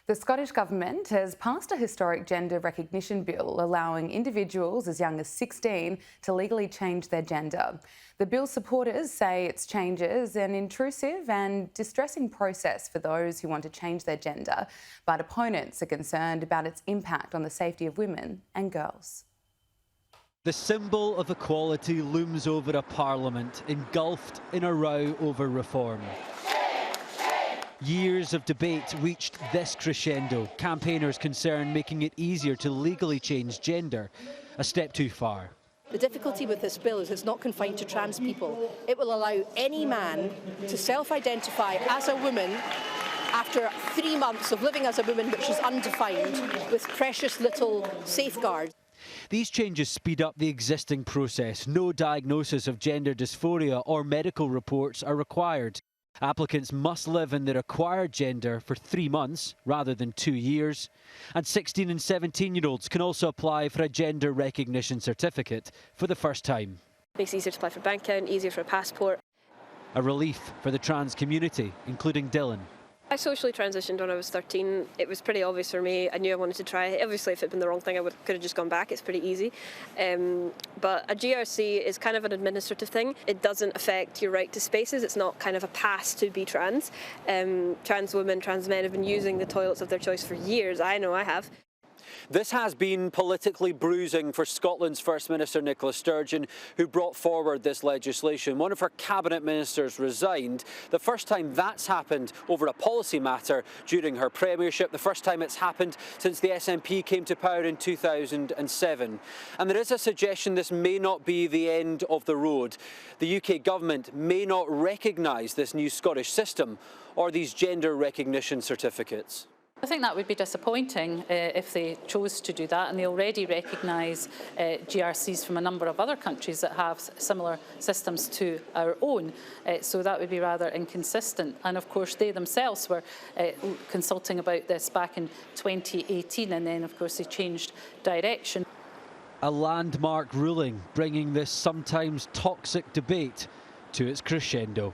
The Scottish Government has passed a historic gender recognition bill allowing individuals as young as 16 to legally change their gender. The bill's supporters say its changes an intrusive and distressing process for those who want to change their gender, but opponents are concerned about its impact on the safety of women and girls. The symbol of equality looms over a parliament engulfed in a row over reform. Years of debate reached this crescendo, campaigners concerned making it easier to legally change gender, a step too far. The difficulty with this bill is it's not confined to trans people. It will allow any man to self-identify as a woman after 3 months of living as a woman, which is undefined, with precious little safeguards. These changes speed up the existing process. No diagnosis of gender dysphoria or medical reports are required. Applicants must live in their acquired gender for 3 months rather than 2 years. And 16 and 17-year-olds can also apply for a gender recognition certificate for the first time. It makes it easier to apply for a bank account, easier for a passport. A relief for the trans community, including Dylan. I socially transitioned when I was 13. It was pretty obvious for me. I knew I wanted to try it. Obviously, if it had been the wrong thing, I could have just gone back. It's pretty easy. But a GRC is kind of an administrative thing. It doesn't affect your right to spaces. It's not kind of a pass to be trans. Trans women, trans men have been using the toilets of their choice for years. I know I have. This has been politically bruising for Scotland's First Minister Nicola Sturgeon, who brought forward this legislation. One of her cabinet ministers resigned. The first time that's happened over a policy matter during her premiership. The first time it's happened since the SNP came to power in 2007. And there is a suggestion this may not be the end of the road. The UK government may not recognise this new Scottish system or these gender recognition certificates. I think that would be disappointing if they chose to do that, and they already recognise GRCs from a number of other countries that have similar systems to our own, so that would be rather inconsistent. And of course they themselves were consulting about this back in 2018, and then of course they changed direction. A landmark ruling bringing this sometimes toxic debate to its crescendo.